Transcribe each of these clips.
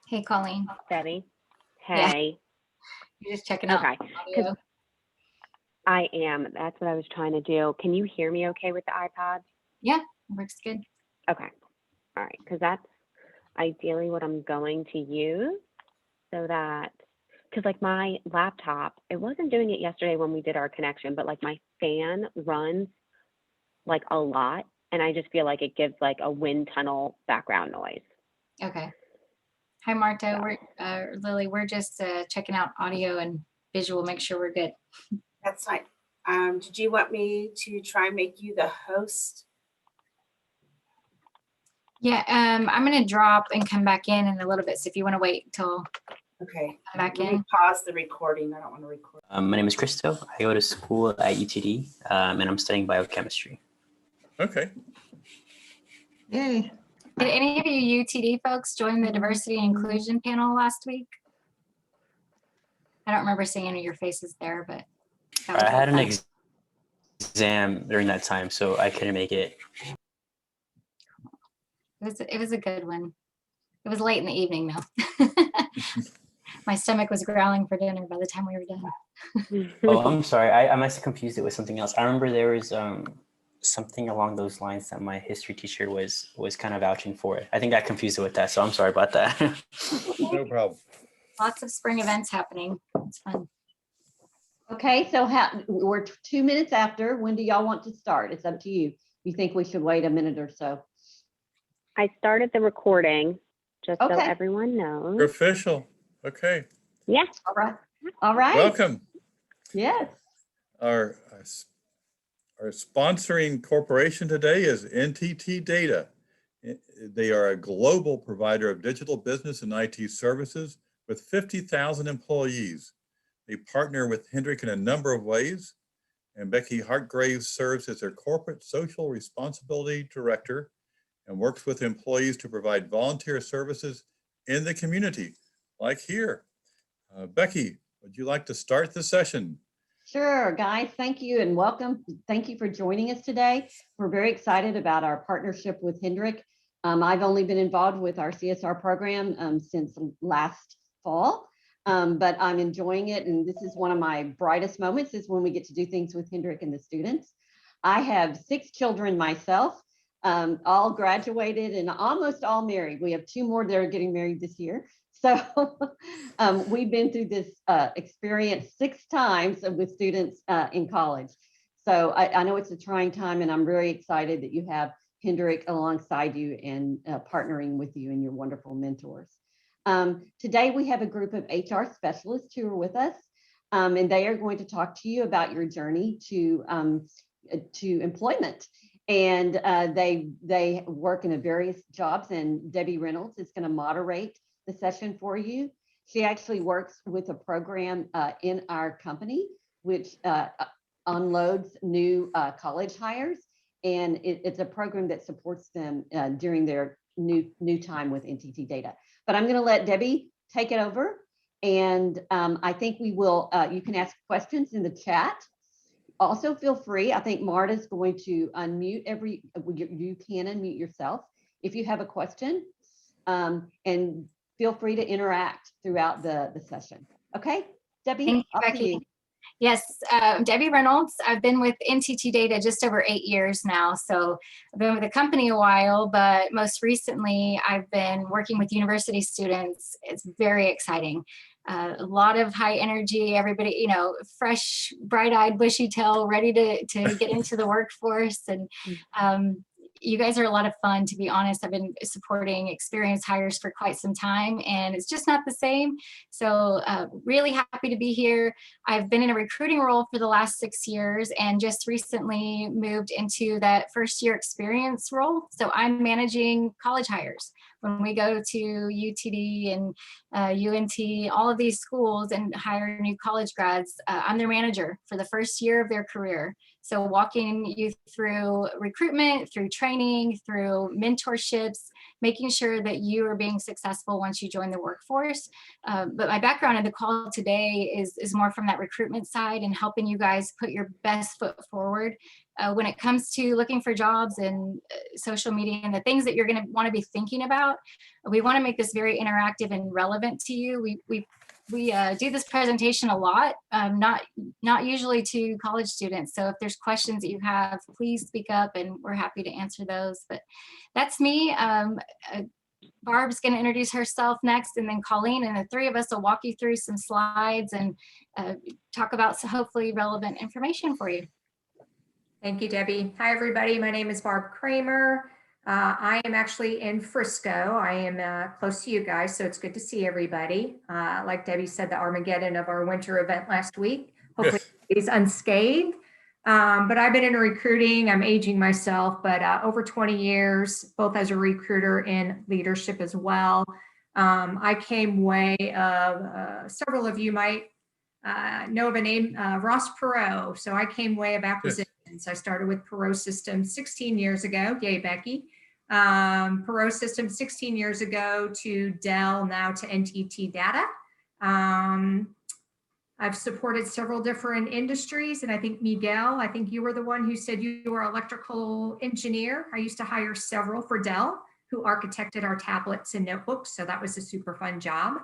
Hey, Colleen. Debbie. Yeah, Hey. you're just checking out Okay. Because audio. I am. That's what I was trying to do. Can you hear me okay with the iPad? Yeah, works good. Okay. All right. Because that's ideally what I'm going to use so that, because like my laptop, it wasn't doing it yesterday when we did our connection, but like my fan runs like a lot. And I just feel like it gives like a wind tunnel background noise. Okay. Hi, Marta. So, Lily. We're just checking out audio and visual. Make sure we're good. That's fine. Did you want me to try and make you the host? Yeah. I'm gonna drop and come back in a little bit. So if you want to wait till Okay. I'm back Let me in. pause the recording. I don't want to record. My name is Christo. I go to school at UTD, and I'm studying biochemistry. Okay. Yay. Did any of you UTD folks join the diversity and inclusion panel last week? I don't remember seeing any of your faces there, but that I had an fun. exam during that time, so I couldn't make it. It was a good one. It was late in the evening though. My stomach was growling for dinner by the time we were done. Oh, I'm sorry. I must have confused it with something else. I remember there was something along those lines that my history teacher was kind of vouching for it. I think I confused it with that, so I'm sorry about that. No problem. Lots of spring events happening. It's fun. Okay, so we're 2 minutes after. When do y'all want to start? It's up to you. You think we should wait a minute or so? I started the recording just so Okay. everyone You're knows. official. Okay. Yeah. All right. All right. Welcome. Yes. Our sponsoring corporation today is NTT Data. They are a global provider of digital business and IT services with 50,000 employees. They partner with Hendrick in a number of ways, and Becky Hartgraves serves as their corporate social responsibility director and works with employees to provide volunteer services in the community, like here. Becky, would you like to start the session? Sure, guys. Thank you and welcome. Thank you for joining us today. We're very excited about our partnership with Hendrick. I've only been involved with our CSR program since last fall, but I'm enjoying it. And this is one of my brightest moments is when we get to do things with Hendrick and the students. I have 6 children myself, all graduated and almost all married. We have 2 more that are getting married this year. So we've been through this experience 6 times with students in college. So I know it's a trying time, and I'm very excited that you have Hendrick alongside you and partnering with you and your wonderful mentors. Today we have a group of HR specialists who are with us, and they are going to talk to you about your journey to employment. And they work in various jobs, and Debbie Reynolds is going to moderate the session for you. She actually works with a program in our company, which unloads new college hires. And it's a program that supports them during their new time with NTT Data. But I'm going to let Debbie take it over. And I think we will, you can ask questions in the chat. Also feel free, I think Marta's going to unmute you can unmute yourself if you have a question. And feel free to interact throughout the session. Okay, Debbie, Thank you, Becky. Yes, Debbie Reynolds. I've been with NTT Data just over 8 years now. So I've been with the company a while, but most recently I've been working with university students. It's very exciting. A lot of high energy, everybody, fresh, bright-eyed, bushy-tail, ready to get into the workforce. And you guys are a lot of fun, to be honest. I've been supporting experienced hires for quite some time, and it's just not the same. So really happy to be here. I've been in a recruiting role for the last 6 years and just recently moved into that first year experience role. So I'm managing college hires. When we go to UTD and UNT, all of these schools and hire new college grads, I'm their manager for the first year of their career. So walking you through recruitment, through training, through mentorships, making sure that you are being successful once you join the workforce. But my background in the call today is more from that recruitment side and helping you guys put your best foot forward when it comes to looking for jobs and social media and the things that you're going to want to be thinking about. We want to make this very interactive and relevant to you. We do this presentation a lot, not usually to college students. So if there's questions that you have, please speak up and we're happy to answer those. But that's me. Barb's going to introduce herself next, and then Colleen, and the three of us will walk you through some slides and talk about some hopefully relevant information for you. Thank you, Debbie. Hi, everybody. My name is Barb Kramer. I am actually in Frisco. I am close to you guys, so it's good to see everybody. Like Debbie said, the Armageddon of our winter event last week. Hopefully he's unscathed. But I've been in recruiting. I'm aging myself, but over 20 years, both as a recruiter and leadership as well. I came way of, several of you might know of a name, Ross Perot. So I came way of acquisitions. I started with Perot Systems 16 years ago. Yay, Becky. Perot Systems 16 years ago to Dell, now to NTT Data. I've supported several different industries, and I think Miguel, I think you were the one who said you were an electrical engineer. I used to hire several for Dell who architected our tablets and notebooks, so that was a super fun job.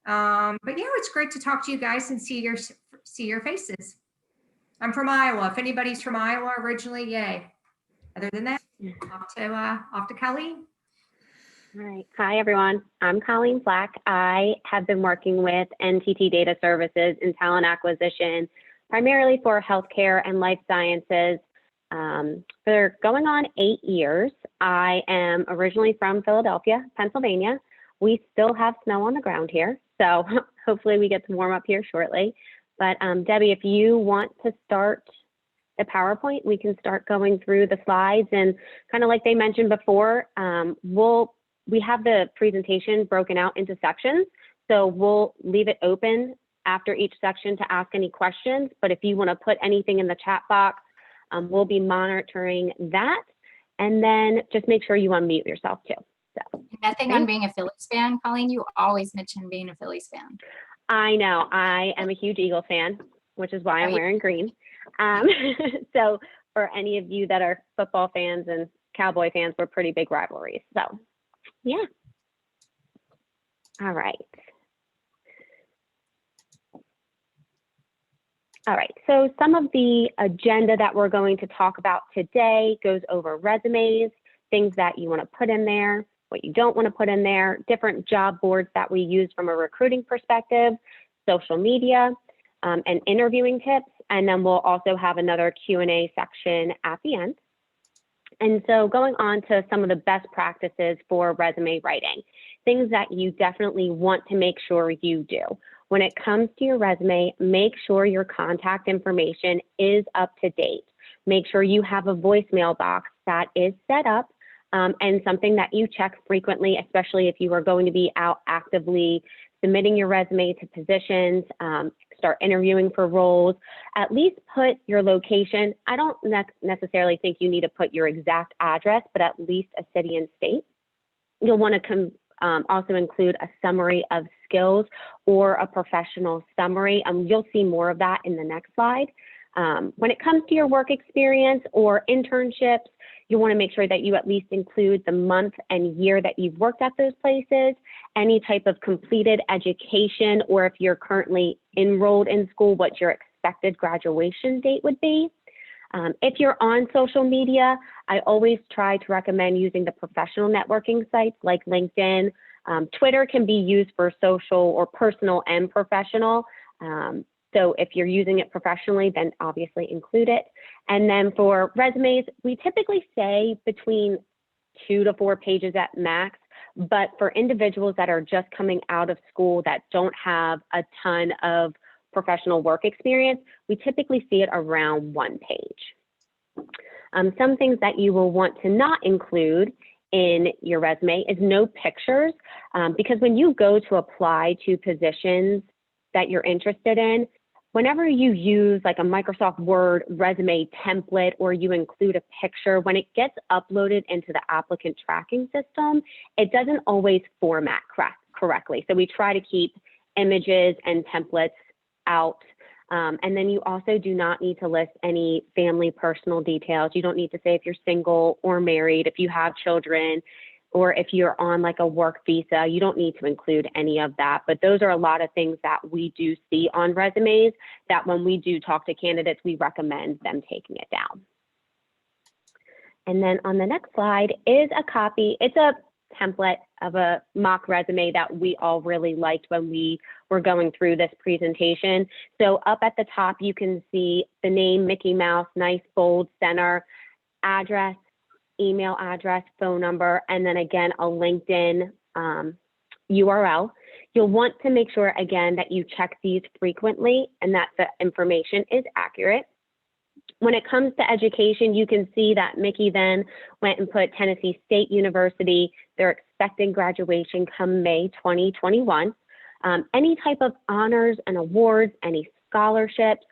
But yeah, it's great to talk to you guys and see your faces. I'm from Iowa. If anybody's from Iowa originally, yay. Other than that, off to Colleen. All right. Hi, everyone. I'm Colleen Black. I have been working with NTT Data Services in talent acquisition, primarily for healthcare and life sciences. For going on 8 years. I am originally from Philadelphia, Pennsylvania. We still have snow on the ground here, so hopefully we get to warm up here shortly. But Debbie, if you want to start the PowerPoint, we can start going through the slides, and kind of like they mentioned before, we have the presentation broken out into sections. So we'll leave it open after each section to ask any questions. But if you want to put anything in the chat box, we'll be monitoring that. And then just make sure you unmute yourself too. So nothing on being a Phillies fan, Colleen. You always mention being a Phillies fan. I know. I am a huge Eagle fan, which is why I'm wearing green. So for any of you that are football fans and Cowboy fans, we're pretty big rivalries. So yeah. All right. All right. So some of the agenda that we're going to talk about today goes over resumes, things that you want to put in there, what you don't want to put in there, different job boards that we use from a recruiting perspective, social media, and interviewing tips. And then we'll also have another Q&A section at the end. And so going on to some of the best practices for resume writing, things that you definitely want to make sure you do. When it comes to your resume, make sure your contact information is up to date. Make sure you have a voicemail box that is set up and something that you check frequently, especially if you are going to be out actively submitting your resume to positions, start interviewing for roles. At least put your location. I don't necessarily think you need to put your exact address, but at least a city and state. You'll want to also include a summary of skills or a professional summary. You'll see more of that in the next slide. When it comes to your work experience or internships, you want to make sure that you at least include the month and year that you've worked at those places, any type of completed education, or if you're currently enrolled in school, what your expected graduation date would be. If you're on social media, I always try to recommend using the professional networking sites like LinkedIn. Twitter can be used for social or personal and professional. So if you're using it professionally, then obviously include it. And then for resumes, we typically say between 2 to 4 pages at max. But for individuals that are just coming out of school that don't have a ton of professional work experience, we typically see it around 1 page. Some things that you will want to not include in your resume is no pictures, because when you go to apply to positions that you're interested in, whenever you use like a Microsoft Word resume template or you include a picture, when it gets uploaded into the applicant tracking system, it doesn't always format correctly. So we try to keep images and templates out And then you also do not need to list any family personal details. You don't need to say if you're single or married, if you have children, or if you're on like a work visa. You don't need to include any of that. But those are a lot of things that we do see on resumes that when we do talk to candidates, we recommend them taking it down. And then on the next slide is a copy. It's a template of a mock resume that we all really liked when we were going through this presentation. So up at the top, you can see the name, Mickey Mouse, nice bold center, address, email address, phone number, and then again, a LinkedIn URL. You'll want to make sure again that you check these frequently and that the information is accurate. When it comes to education, you can see that Mickey then went and put Tennessee State University. They're expecting graduation come May 2021. Any type of honors and awards, any scholarships,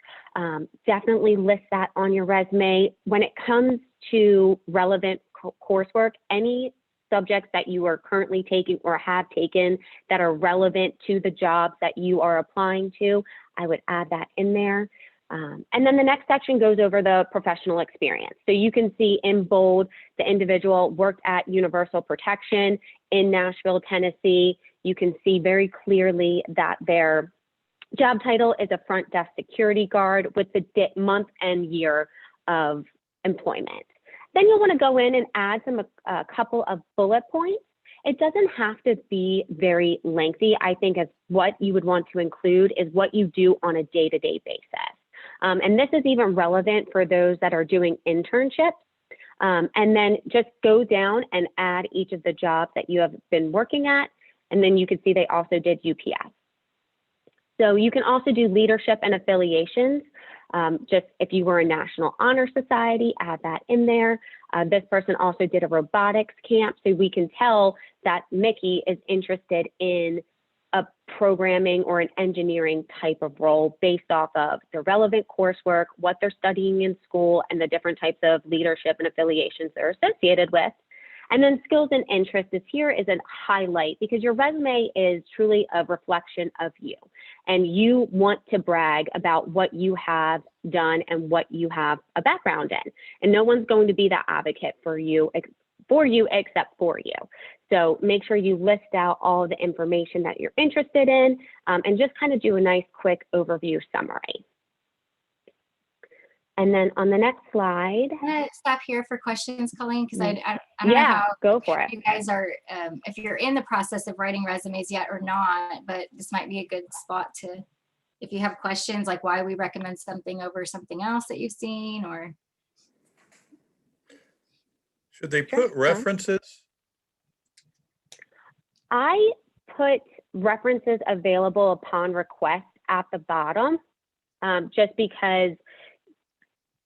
definitely list that on your resume. When it comes to relevant coursework, any subjects that you are currently taking or have taken that are relevant to the jobs that you are applying to, I would add that in there. And then the next section goes over the professional experience. So you can see in bold, the individual worked at Universal Protection in Nashville, Tennessee. You can see very clearly that their job title is a front desk security guard with the month and year of employment. Then you'll want to go in and add a couple of bullet points. It doesn't have to be very lengthy. I think as what you would want to include is what you do on a day-to-day basis. And this is even relevant for those that are doing internships. And then just go down and add each of the jobs that you have been working at. And then you can see they also did UPS. So you can also do leadership and affiliations. Just if you were a National Honor Society, add that in there. This person also did a robotics camp, so we can tell that Mickey is interested in a programming or an engineering type of role based off of the relevant coursework, what they're studying in school, and the different types of leadership and affiliations they're associated with. And then skills and interests is here is a highlight because your resume is truly a reflection of you. And you want to brag about what you have done and what you have a background in. And no one's going to be that advocate for you except for you. So make sure you list out all the information that you're interested in and just kind of do a nice quick overview summary. And then on the next slide. I'm going to stop here for questions, Colleen, because I don't know how go for it. you guys are, if you're in the process of writing resumes yet or not, but this might be a good spot to, if you have questions, like why we recommend something over something else that you've seen, or. Should they put references? I put references available upon request at the bottom, just because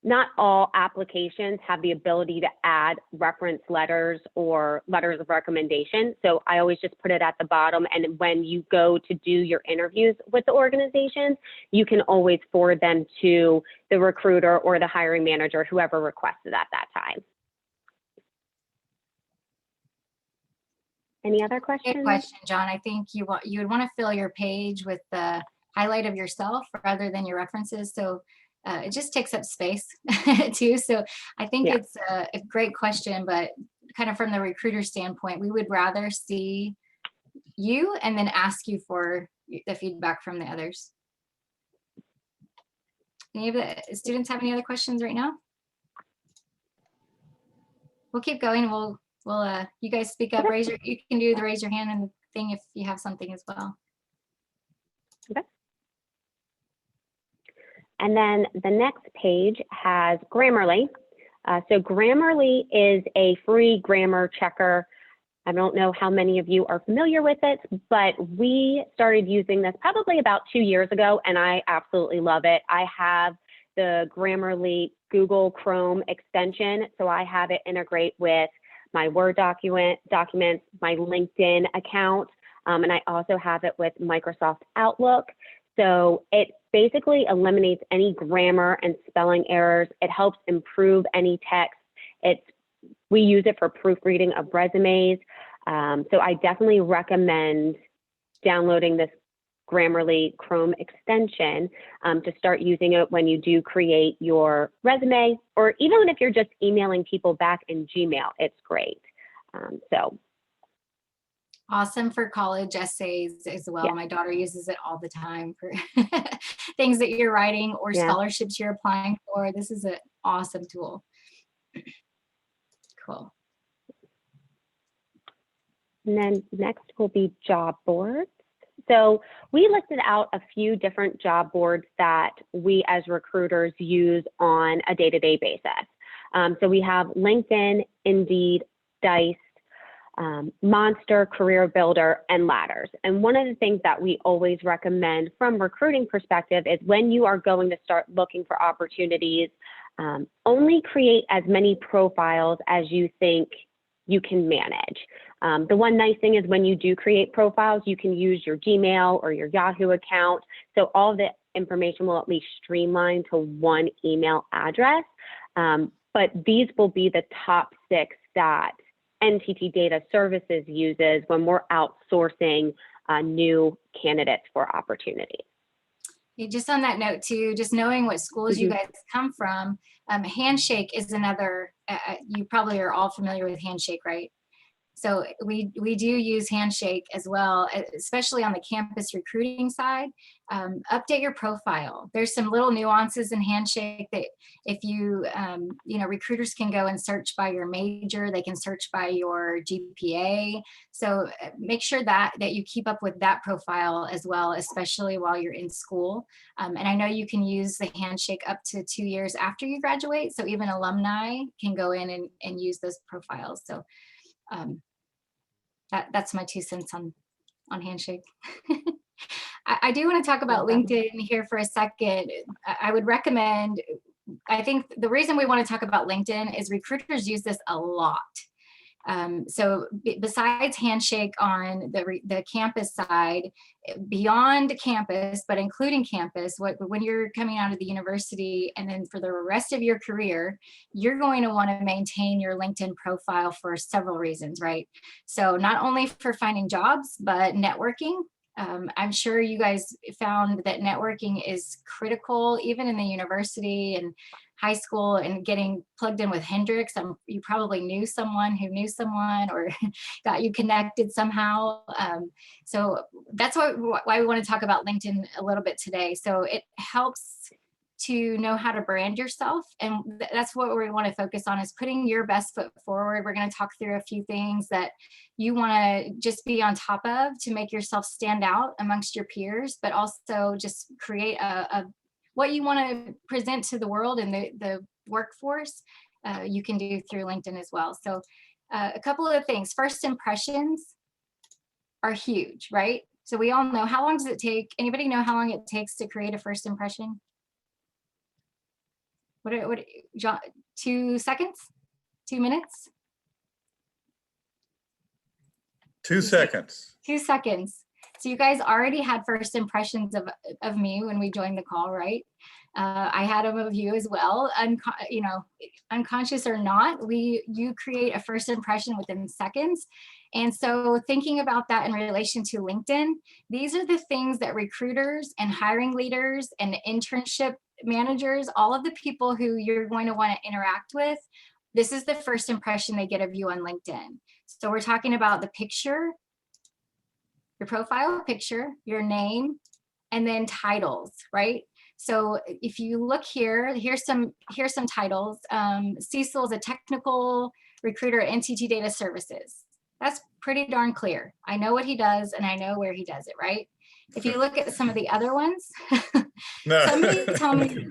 not all applications have the ability to add reference letters or letters of recommendation. So I always just put it at the bottom. And when you go to do your interviews with the organizations, you can always forward them to the recruiter or the hiring manager, whoever requested at that time. Any other questions? Good question, John. I think you would want to fill your page with the highlight of yourself rather than your references. So it just takes up space too. So I think it's a great question, but kind of from the recruiter standpoint, we would rather see you and then ask you for the feedback from the others. Any of the students have any other questions right now? We'll keep going. We'll you guys speak up, you can do the raise your hand and thing if you have something as well. Okay. And then the next page has Grammarly. So Grammarly is a free grammar checker. I don't know how many of you are familiar with it, but we started using this probably about 2 years ago, and I absolutely love it. I have the Grammarly Google Chrome extension, so I have it integrate with my Word documents, my LinkedIn account, and I also have it with Microsoft Outlook. So it basically eliminates any grammar and spelling errors. It helps improve any text. We use it for proofreading of resumes. So I definitely recommend downloading this Grammarly Chrome extension to start using it when you do create your resume, or even if you're just emailing people back in Gmail, it's great. So Awesome for college essays as well. Yeah. My daughter uses it all the time for things that you're writing or Yeah. scholarships you're applying for. This is an awesome tool. Cool. And then next will be job boards. So we listed out a few different job boards that we as recruiters use on a day-to-day basis. So we have LinkedIn, Indeed, Dice, Monster, Career Builder, and Ladders. And one of the things that we always recommend from recruiting perspective is when you are going to start looking for opportunities, only create as many profiles as you think you can manage. The one nice thing is when you do create profiles, you can use your Gmail or your Yahoo account. So all the information will at least streamline to one email address. But these will be the top 6 that NTT Data Services uses when we're outsourcing new candidates for opportunities. Yeah, just on that note too, just knowing what schools you guys come from, Handshake is another, you probably are all familiar with Handshake, right? So we do use Handshake as well, especially on the campus recruiting side. Update your profile. There's some little nuances in Handshake that if you, recruiters can go and search by your major, they can search by your GPA. So make sure that you keep up with that profile as well, especially while you're in school. And I know you can use the Handshake up to 2 years after you graduate. So even alumni can go in and use those profiles. So that's my 2 cents on Handshake. I do want to talk about LinkedIn here for a second. I would recommend, I think the reason we want to talk about LinkedIn is recruiters use this a lot. So besides Handshake on the campus side, beyond campus, but including campus, when you're coming out of the university and then for the rest of your career, you're going to want to maintain your LinkedIn profile for several reasons, right? So not only for finding jobs, but networking. I'm sure you guys found that networking is critical, even in the university and high school, and getting plugged in with Hendrix. You probably knew someone who knew someone or got you connected somehow. So that's why we want to talk about LinkedIn a little bit today. So it helps to know how to brand yourself. And that's what we want to focus on, is putting your best foot forward. We're going to talk through a few things that you want to just be on top of to make yourself stand out amongst your peers, but also just create what you want to present to the world and the workforce. You can do through LinkedIn as well. So a couple of things. First impressions are huge, right? So we all know, how long does it take? Anybody know how long it takes to create a first impression? What, John, 2 seconds? 2 minutes? 2 seconds. 2 seconds. So you guys already had first impressions of me when we joined the call, right? I had them of you as well. Unconscious or not, you create a first impression within seconds. And so thinking about that in relation to LinkedIn, these are the things that recruiters and hiring leaders and internship managers, all of the people who you're going to want to interact with, this is the first impression they get of you on LinkedIn. So we're talking about the picture, your profile picture, your name, and then titles, right? So if you look here, here's some titles. Cecil is a technical recruiter at NTT Data Services. That's pretty darn clear. I know what he does and I know where he does it, right? If you look at some of the other ones, somebody tell me,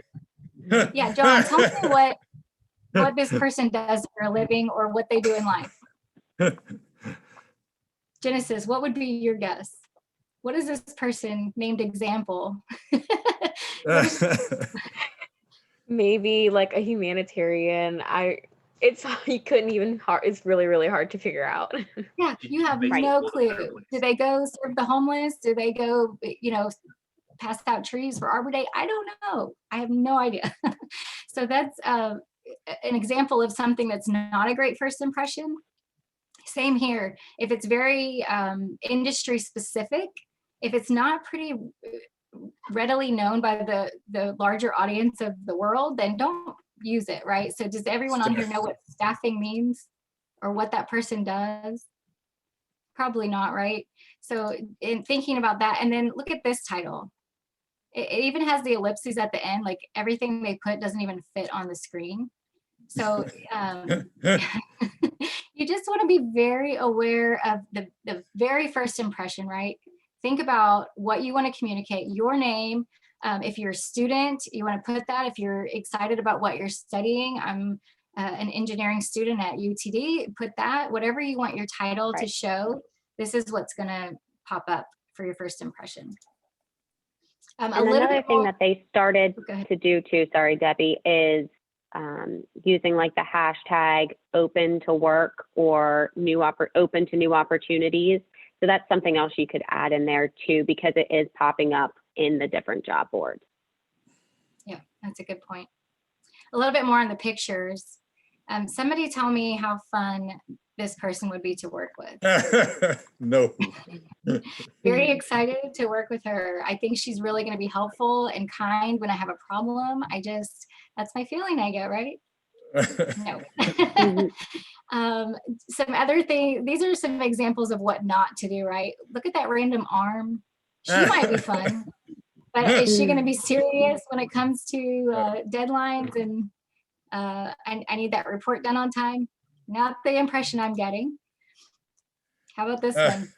yeah, John, tell me what this person does for a living or what they do in life. Genesis, what would be your guess? What is this person named example? Maybe like a humanitarian. You couldn't even it's really, really hard to figure out. Yeah, you have no clue. Do they go serve the homeless? Do they go, pass out trees for Arbor Day? I don't know. I have no idea. So that's an example of something that's not a great first impression. Same here. If it's very industry specific, if it's not pretty readily known by the larger audience of the world, then don't use it, right? So does everyone on here know what staffing means or what that person does? Probably not, right? So in thinking about that, and then look at this title. It even has the ellipses at the end, like everything they put doesn't even fit on the screen. So you just want to be very aware of the very first impression, right? Think about what you want to communicate, your name. If you're a student, you want to put that. If you're excited about what you're studying, I'm an engineering student at UTD, put that. Whatever you want your title to Right. show, this is what's going to pop up for your first impression. And another thing that they started Go ahead. to do too, sorry, Debbie, is using like the hashtag open to work or open to new opportunities. So that's something else you could add in there too, because it is popping up in the different job boards. Yeah, that's a good point. A little bit more on the pictures. Somebody tell me how fun this person would be to work with. No. Very excited to work with her. I think she's really going to be helpful and kind when I have a problem. That's my feeling I get, right? No. Some other thing, these are some examples of what not to do, right? Look at that random arm. She might be fun, but is she going to be serious when it comes to deadlines and I need that report done on time? Not the impression I'm getting. How about this one?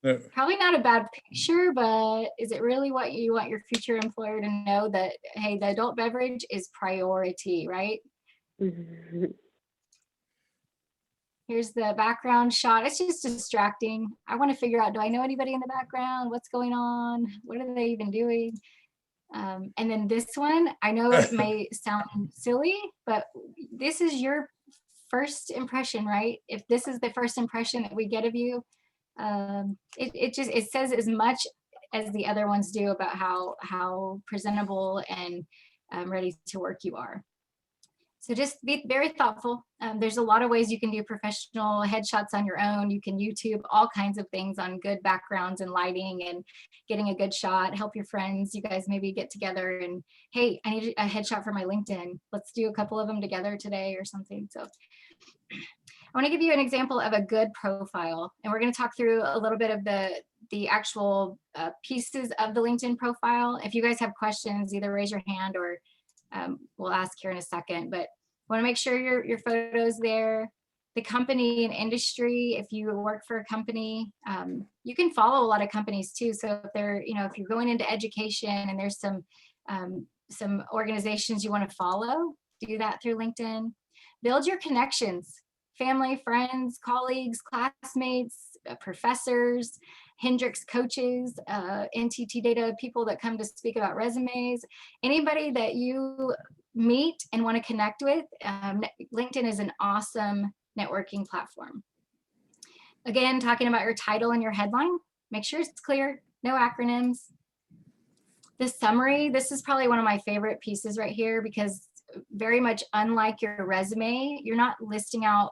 No. Probably not a bad picture, but is it really what you want your future employer to know, that, hey, the adult beverage is priority, right? Here's the background shot. It's just distracting. I want to figure out, do I know anybody in the background? What's going on? What are they even doing? And then this one, I know it may sound silly, but this is your first impression, right? If this is the first impression that we get of you, it says as much as the other ones do about how presentable and ready to work you are. So just be very thoughtful. There's a lot of ways you can do professional headshots on your own. You can YouTube all kinds of things on good backgrounds and lighting and getting a good shot. Help your friends. You guys maybe get together and, hey, I need a headshot for my LinkedIn. Let's do a couple of them together today or something. So I want to give you an example of a good profile. And we're going to talk through a little bit of the actual pieces of the LinkedIn profile. If you guys have questions, either raise your hand or we'll ask here in a second, but want to make sure your photos there. The company and industry, if you work for a company, you can follow a lot of companies too. So if they're, if you're going into education and there's some organizations you want to follow, do that through LinkedIn. Build your connections, family, friends, colleagues, classmates, professors, Hendrix coaches, NTT data people that come to speak about resumes, anybody that you meet and want to connect with. LinkedIn is an awesome networking platform. Again, talking about your title and your headline, make sure it's clear, no acronyms. The summary, this is probably one of my favorite pieces right here, because very much unlike your resume, you're not listing out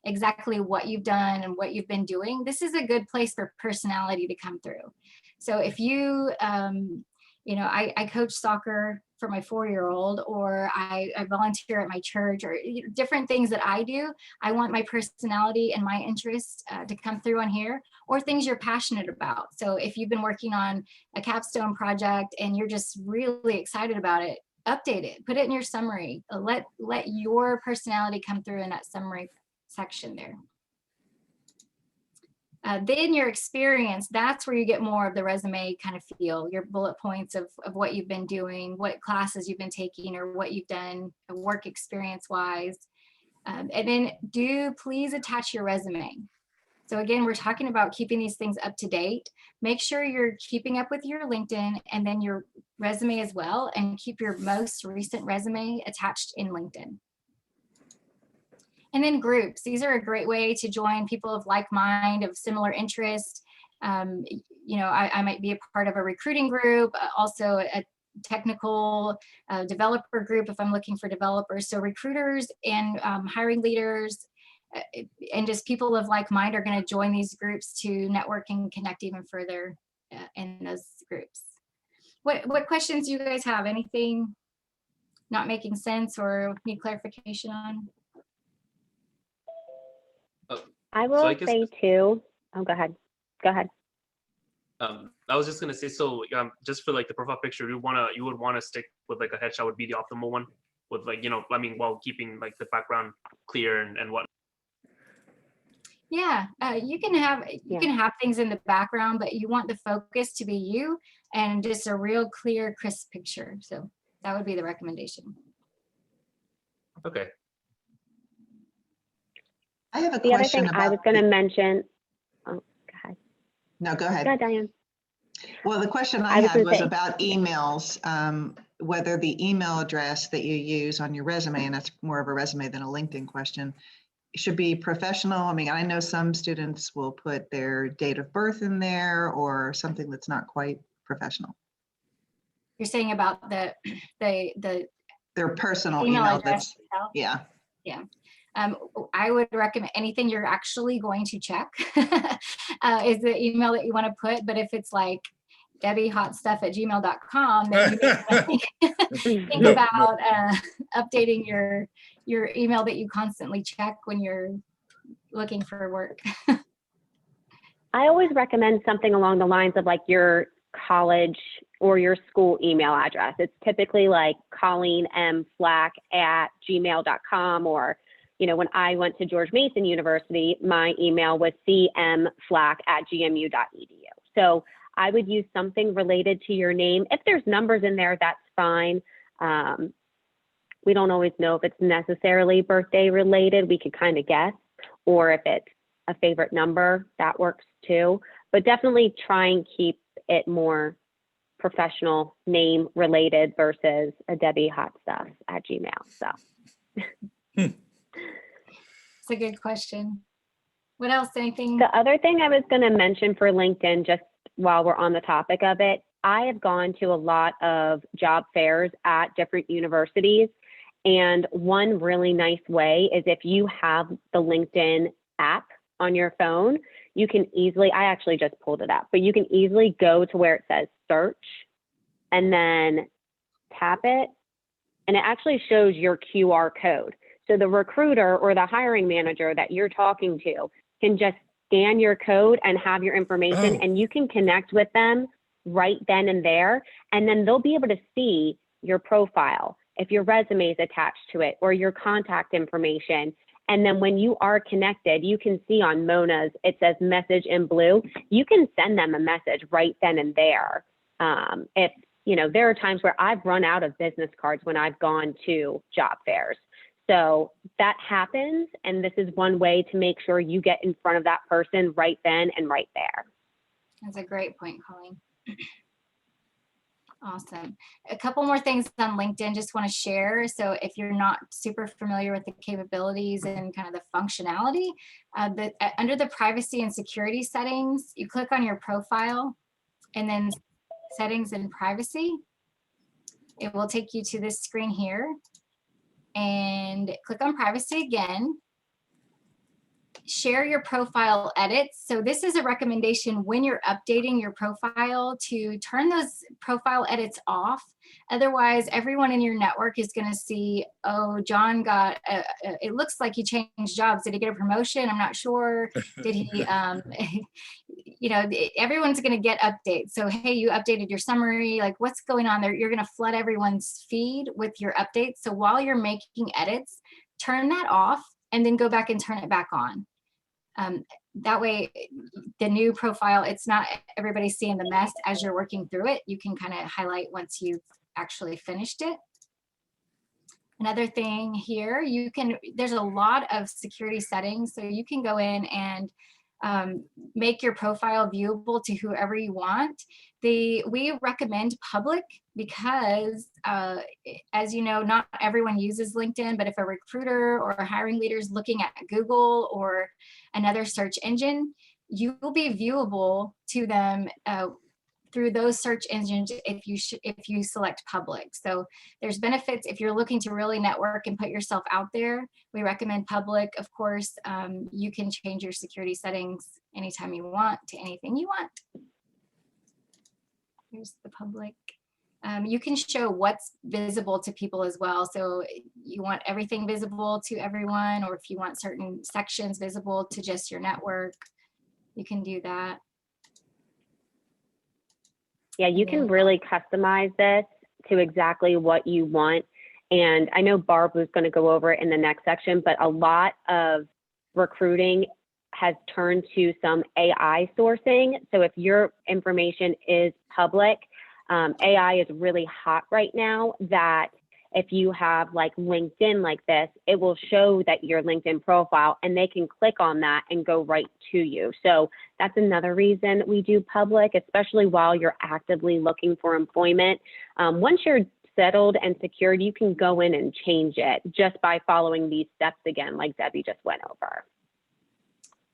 exactly what you've done and what you've been doing. This is a good place for personality to come through. So if you, I coach soccer for my 4-year-old, or I volunteer at my church, or different things that I do, I want my personality and my interest to come through on here, or things you're passionate about. So if you've been working on a capstone project and you're just really excited about it, update it, put it in your summary, let your personality come through in that summary section there. Then your experience, that's where you get more of the resume kind of feel, your bullet points of what you've been doing, what classes you've been taking, or what you've done work experience wise. And then please attach your resume. So again, we're talking about keeping these things up to date. Make sure you're keeping up with your LinkedIn and then your resume as well, and keep your most recent resume attached in LinkedIn. And then groups. These are a great way to join people of like mind, of similar interest. I might be a part of a recruiting group, also a technical developer group if I'm looking for developers. So recruiters and hiring leaders and just people of like mind are going to join these groups to network and connect even further in those groups. What questions do you guys have? Anything not making sense or need clarification on? I So will I guess say too, oh, go ahead. Go ahead. I was just gonna say, so just for like the profile picture, you would wanna stick with like a headshot would be the optimal one with like, I mean, while keeping like the background clear and what. Yeah, you can have things in the background, but you want the focus to be you and just a real clear, crisp picture. So that would be the recommendation. Okay. I have a The other question thing I was about, going to mention, oh, go ahead. no, go Go ahead. ahead, Diane. Well, the question I I was had gonna was say- about emails, whether the email address that you use on your resume, and that's more of a resume than a LinkedIn question, should be professional. I mean, I know some students will put their date of birth in there or something that's not quite professional. You're saying about the Their personal email email address that's, itself? yeah. I would recommend anything you're actually going to check is the email that you want to put. But if it's like debbiehotstuff@gmail.com, then you may wanna think about updating your email that you constantly check when you're looking for work. I always recommend something along the lines of like your college or your school email address. It's typically like colleenmflack@gmail.com, or, when I went to George Mason University, my email was cmflack@gmu.edu. So I would use something related to your name. If there's numbers in there, that's fine. We don't always know if it's necessarily birthday related. We could kind of guess, or if it's a favorite number, that works too. But definitely try and keep it more professional name related versus a debbiehotstuff@gmail. So. It's a good question. What else? Anything? The other thing I was going to mention for LinkedIn, just while we're on the topic of it, I have gone to a lot of job fairs at different universities. And one really nice way is if you have the LinkedIn app on your phone, you can easily, I actually just pulled it up, but you can easily go to where it says search and then tap it. And it actually shows your QR code. So the recruiter or the hiring manager that you're talking to can just scan your code and have your information, and you can connect with them right then and there. And then they'll be able to see your profile, if your resume is attached to it, or your contact information. And then when you are connected, you can see on Mona's, it says message in blue. You can send them a message right then and there. If, there are times where I've run out of business cards when I've gone to job fairs. So that happens, and this is one way to make sure you get in front of that person right then and right there. That's a great point, Colleen. Awesome. A couple more things on LinkedIn just want to share. So if you're not super familiar with the capabilities and kind of the functionality, under the privacy and security settings, you click on your profile and then settings and privacy. It will take you to this screen here. And click on privacy again. Share your profile edits. So this is a recommendation when you're updating your profile to turn those profile edits off. Otherwise, everyone in your network is going to see, oh, John got, it looks like he changed jobs. Did he get a promotion? I'm not sure. Did he, everyone's going to get updates. So, hey, you updated your summary, like what's going on there? You're going to flood everyone's feed with your updates. So while you're making edits, turn that off and then go back and turn it back on. That way, the new profile, it's not everybody seeing the mess as you're working through it. You can kind of highlight once you've actually finished it. Another thing here, there's a lot of security settings, so you can go in and make your profile viewable to whoever you want. We recommend public because, as you know, not everyone uses LinkedIn, but if a recruiter or a hiring leader is looking at Google or another search engine, you will be viewable to them through those search engines if you select public. So there's benefits if you're looking to really network and put yourself out there. We recommend public. Of course, you can change your security settings anytime you want to anything you want. Here's the public. You can show what's visible to people as well. So you want everything visible to everyone, or if you want certain sections visible to just your network, you can do that. Yeah, you can really customize this to exactly what you want. And I know Barb was going to go over it in the next section, but a lot of recruiting has turned to some AI sourcing. So if your information is public, AI is really hot right now, that if you have like LinkedIn like this, it will show that your LinkedIn profile, and they can click on that and go right to you. So that's another reason we do public, especially while you're actively looking for employment. Once you're settled and secured, you can go in and change it just by following these steps again, like Debbie just went over.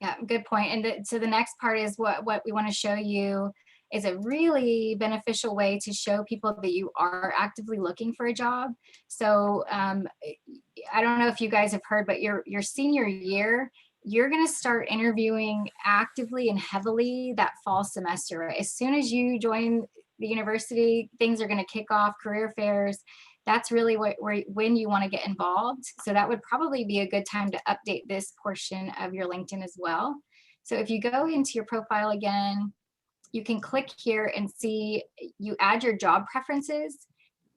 Yeah, good point. And so the next part is what we want to show you is a really beneficial way to show people that you are actively looking for a job. So I don't know if you guys have heard, but your senior year, you're going to start interviewing actively and heavily that fall semester. Right? As soon as you join the university, things are going to kick off, career fairs. That's really when you want to get involved. So that would probably be a good time to update this portion of your LinkedIn as well. So if you go into your profile again, you can click here and see, you add your job preferences.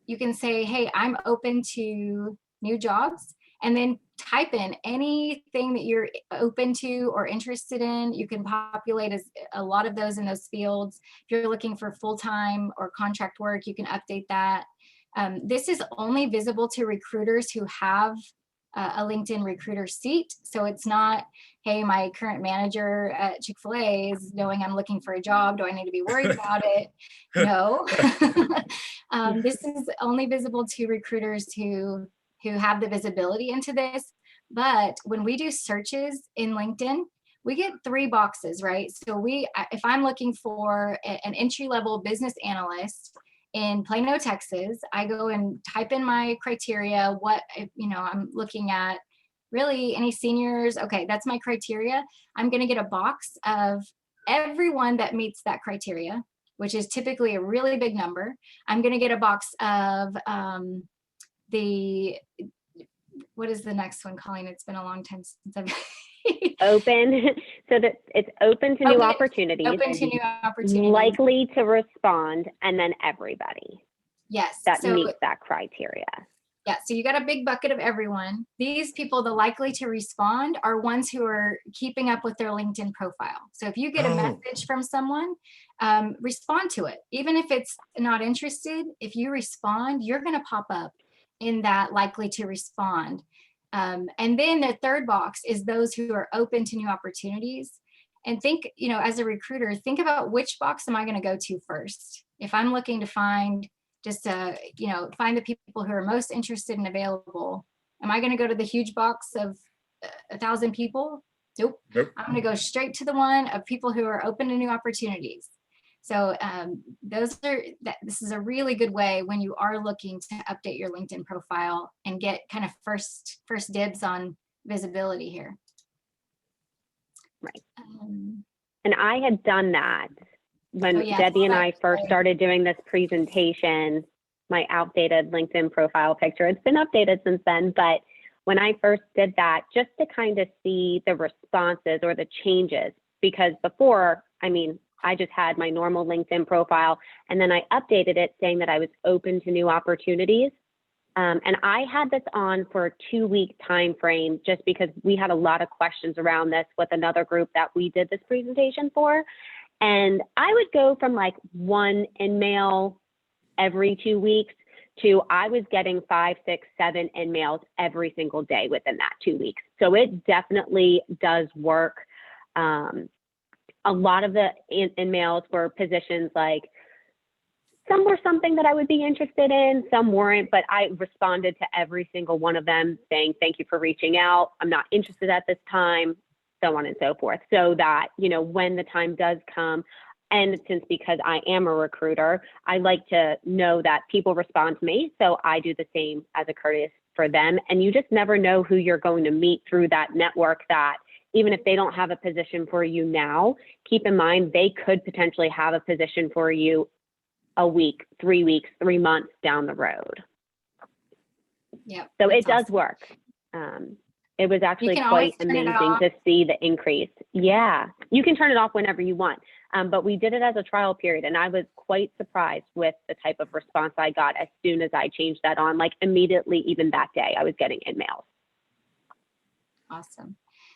You can say, hey, I'm open to new jobs, and then type in anything that you're open to or interested in. You can populate a lot of those in those fields. If you're looking for full-time or contract work, you can update that. This is only visible to recruiters who have a LinkedIn recruiter seat. So it's not, hey, my current manager at Chick-fil-A is knowing I'm looking for a job. Do I need to be worried about it? No. This is only visible to recruiters who have the visibility into this. But when we do searches in LinkedIn, we get 3 boxes, right? So if I'm looking for an entry-level business analyst in Plano, Texas, I go and type in my criteria, what, I'm looking at, really any seniors. Okay, that's my criteria. I'm going to get a box of everyone that meets that criteria, which is typically a really big number. I'm going to get a box of what is the next one, Colleen? It's been a long time since I've open, so that it's open to new opportunities, open to new opportunities, likely to respond, and then everybody. Yes, that meets that criteria. Yeah, so you got a big bucket of everyone. These people, the likely to respond, are ones who are keeping up with their LinkedIn profile. So if you get a message from someone, respond to it. Even if it's not interested, if you respond, you're going to pop up in that likely to respond. And then the third box is those who are open to new opportunities. And think, as a recruiter, think about which box am I going to go to first? If I'm looking to find find the people who are most interested and available, am I going to go to the huge box of 1,000 people? Nope. I'm going to go straight to the one of people who are open to new opportunities. So this is a really good way when you are looking to update your LinkedIn profile and get kind of first dibs on visibility here. Right. And I had done that when Debbie and I first started doing this presentation, my outdated LinkedIn profile picture. It's been updated since then, but when I first did that, just to kind of see the responses or the changes, because before, I just had my normal LinkedIn profile, and then I updated it saying that I was open to new opportunities. And I had this on for a 2-week time frame, just because we had a lot of questions around this with another group that we did this presentation for. And I would go from like 1 in-mail every 2 weeks to I was getting 5, 6, 7 in-mails every single day within that 2 weeks. So it definitely does work. A lot of the in-mails were positions like, some were something that I would be interested in, some weren't, but I responded to every single one of them saying, thank you for reaching out. I'm not interested at this time, so on and so forth. So that, when the time does come, and because I am a recruiter, I like to know that people respond to me. So I do the same as a courtesy for them. And you just never know who you're going to meet through that network, that even if they don't have a position for you now, keep in mind, they could potentially have a position for you a week, 3 weeks, 3 months down the road. Yep. So that's it does awesome. work. It was actually can always quite turn it amazing off. to see the increase. Yeah, you can turn it off whenever you want. But we did it as a trial period, and I was quite surprised with the type of response I got as soon as I changed that on. Like immediately, even that day, I was getting emails. Awesome.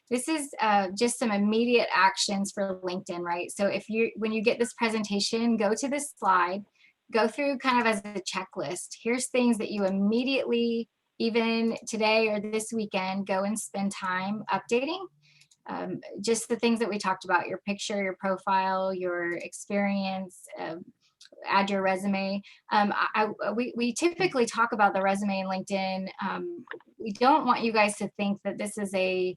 This is just some immediate actions for LinkedIn, right? So when you get this presentation, go to this slide, go through kind of as a checklist. Here's things that you immediately, even today or this weekend, go and spend time updating. Just the things that we talked about, your picture, your profile, your experience, add your resume. We typically talk about the resume in LinkedIn. We don't want you guys to think that this is a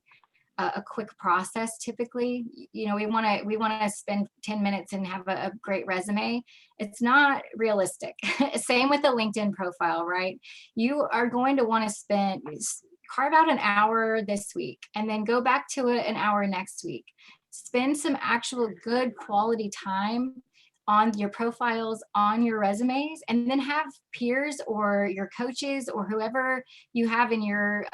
quick process. Typically, we want to spend 10 minutes and have a great resume. It's not realistic. Same with the LinkedIn profile, right? You are going to want to carve out an hour this week and then go back to it an hour next week. Spend some actual good quality time on your profiles, on your resumes, and then have peers or your coaches or whoever you have in your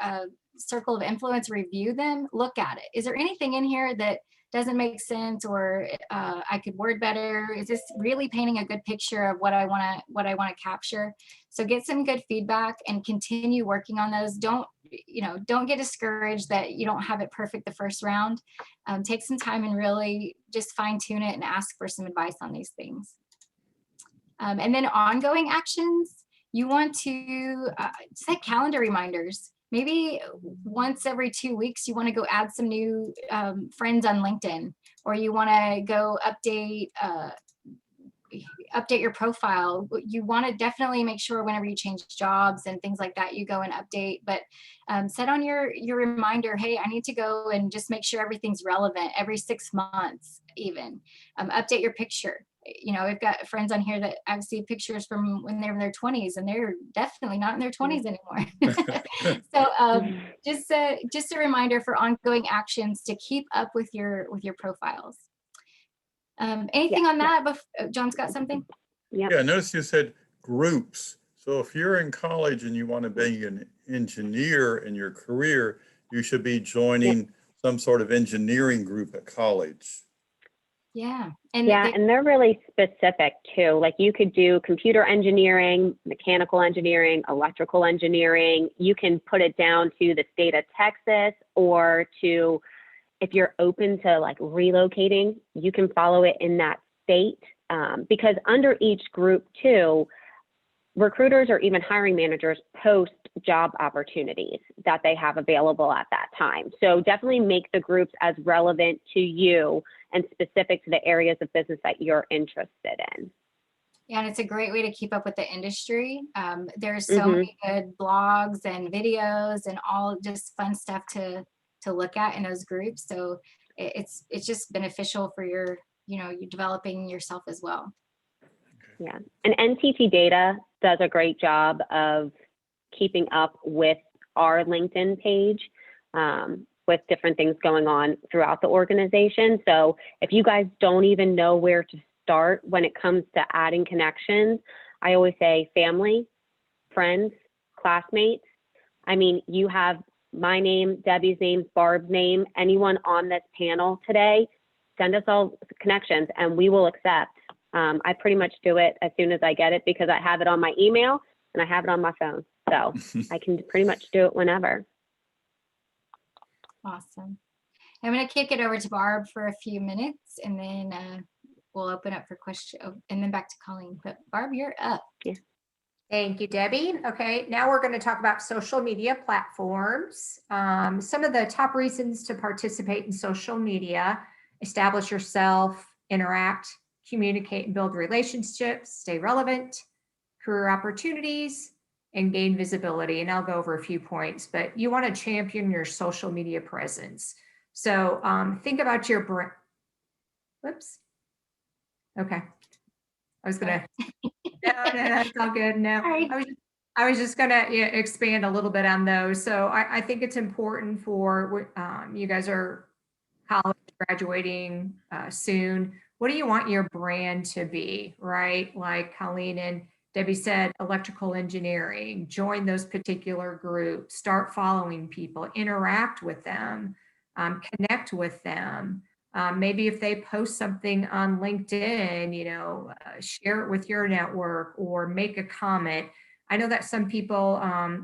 circle of influence review them. Look at it. Is there anything in here that doesn't make sense, or I could word better? Is this really painting a good picture of what I want to capture? So get some good feedback and continue working on those. Don't get discouraged that you don't have it perfect the first round. Take some time and really just fine tune it and ask for some advice on these things. And then ongoing actions, you want to set calendar reminders. Maybe once every 2 weeks, you want to go add some new friends on LinkedIn, or you want to go update your profile. You want to definitely make sure whenever you change jobs and things like that, you go and update, but set on your reminder, hey, I need to go and just make sure everything's relevant every 6 months even. Update your picture. We've got friends on here that I've seen pictures from when they were in their 20s, and they're definitely not in their 20s anymore. So just a reminder for ongoing actions to keep up with your profiles. Anything on that? John's got something? Yeah. Yeah, notice you said groups. So if you're in college and you want to be an engineer in your career, you should be joining some sort of engineering group at college. Yeah. And they're really specific too. Like you could do computer engineering, mechanical engineering, electrical engineering. You can put it down to the state of Texas, or to, if you're open to like relocating, you can follow it in that state. Because under each group too, recruiters or even hiring managers post job opportunities that they have available at that time. So definitely make the groups as relevant to you and specific to the areas of business that you're interested in. Yeah, and it's a great way to keep up with the industry. There's so many good blogs and videos and all just fun stuff to look at in those groups. So it's just beneficial for you developing yourself as well. Yeah, and NTT Data does a great job of keeping up with our LinkedIn page, with different things going on throughout the organization. So if you guys don't even know where to start when it comes to adding connections, I always say family, friends, classmates. I mean, you have my name, Debbie's name, Barb's name, anyone on this panel today, send us all connections and we will accept. I pretty much do it as soon as I get it because I have it on my email and I have it on my phone. So I can pretty much do it whenever. Awesome. I'm going to kick it over to Barb for a few minutes, and then we'll open up for questions, and then back to Colleen. But Barb, you're up. Yeah. Thank you, Debbie. Okay, now we're going to talk about social media platforms. Some of the top reasons to participate in social media: establish yourself, interact, communicate and build relationships, stay relevant, career opportunities, and gain visibility. And I'll go over a few points, but you want to champion your social media presence. So think about your brand. Whoops. Okay. I was going to, no, it's all good. No, I was just going to expand a little bit on those. So I think it's important for, you guys are college graduating soon. what do you want your brand to be, right? Like Colleen and Debbie said, electrical engineering, join those particular groups, start following people, interact with them, connect with them. Maybe if they post something on LinkedIn, share it with your network or make a comment. I know that some people,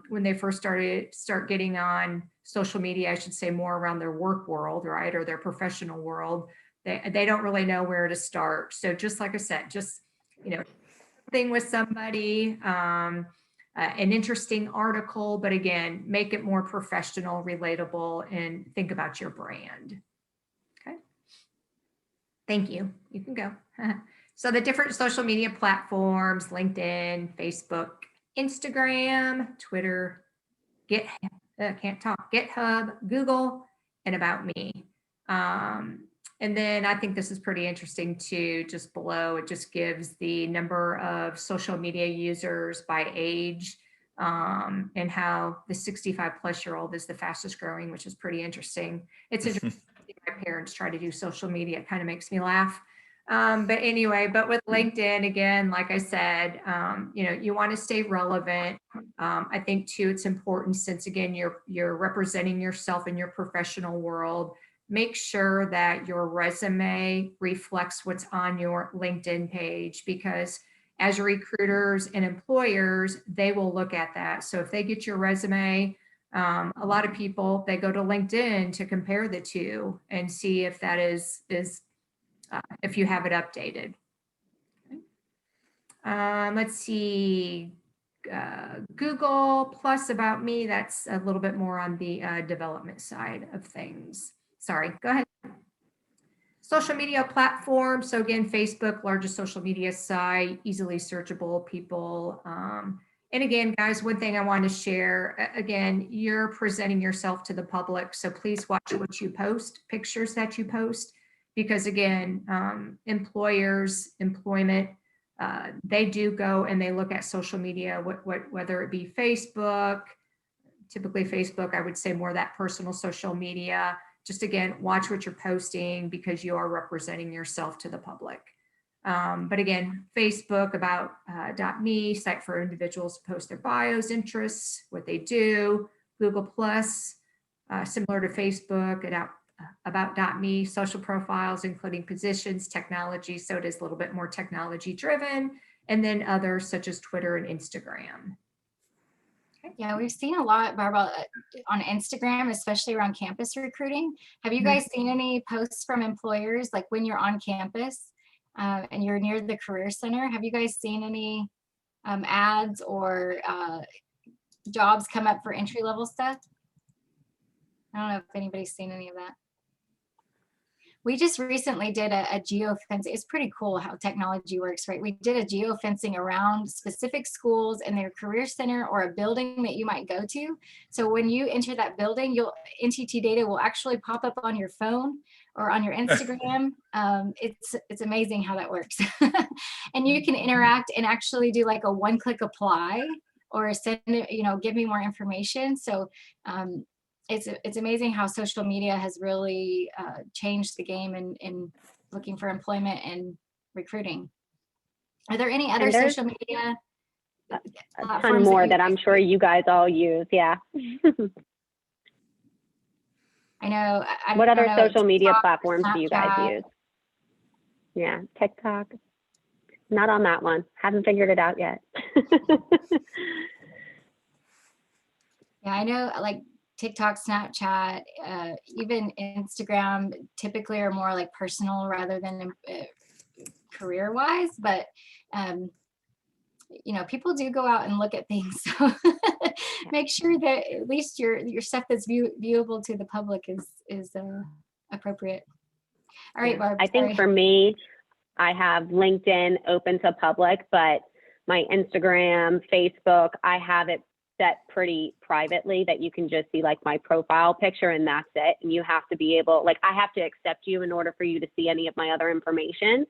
when they first start getting on social media, I should say more around their work world, right? Or their professional world, they don't really know where to start. So just like I said, just, thing with somebody, an interesting article, but again, make it more professional, relatable, and think about your brand. Okay. Thank you. You can go. So the different social media platforms, LinkedIn, Facebook, Instagram, Twitter, GitHub, Google, and About Me. And then I think this is pretty interesting too, just below, it just gives the number of social media users by age, and how the 65+ is the fastest growing, which is pretty interesting. It's interesting to see my parents try to do social media. It kind of makes me laugh. But anyway, but with LinkedIn, again, like I said, you want to stay relevant. I think too, it's important since again, you're representing yourself in your professional world. Make sure that your resume reflects what's on your LinkedIn page, because as recruiters and employers, they will look at that. So if they get your resume, a lot of people, they go to LinkedIn to compare the two and see if that is if you have it updated. Let's see, Google plus About Me, that's a little bit more on the development side of things. Sorry, go ahead. Social media platforms. So again, Facebook, largest social media site, easily searchable people. And again, guys, one thing I want to share, again, you're presenting yourself to the public. So please watch what you post, pictures that you post, because again, employers, employment, they do go and they look at social media, whether it be Facebook, typically Facebook, I would say more that personal social media. Just again, watch what you're posting because you are representing yourself to the public. But again, Facebook, About.me, site for individuals to post their bios, interests, what they do. Google Plus, similar to Facebook, About.me, social profiles, including positions, technology. So it is a little bit more technology driven. And then others such as Twitter and Instagram. Yeah, we've seen a lot, Barbara, on Instagram, especially around campus recruiting. Have you guys seen any posts from employers, like when you're on campus and you're near the Career Center? Have you guys seen any ads or jobs come up for entry-level stuff? I don't know if anybody's seen any of that. We just recently did a geofence. It's pretty cool how technology works, right? We did a geofencing around specific schools and their career center or a building that you might go to. So when you enter that building, NTT data will actually pop up on your phone or on your Instagram. It's amazing how that works. And you can interact and actually do like a one-click apply or send it, give me more information. So it's amazing how social media has really changed the game in looking for employment and recruiting. Are there any other social media a ton more that I'm sure you guys all use? Yeah. I know. What other social media platforms do you guys use? Yeah, TikTok. Not on that one. Haven't figured it out yet. Yeah, I know, like TikTok, Snapchat, even Instagram typically are more like personal rather than career-wise, but people do go out and look at things. So make sure that at least your stuff that's viewable to the public is appropriate. All right, Barb. I think for me, I have LinkedIn open to public, but my Instagram, Facebook, I have it set pretty privately that you can just see like my profile picture and that's it. And you have to be able, like, I have to accept you in order for you to see any of my other information,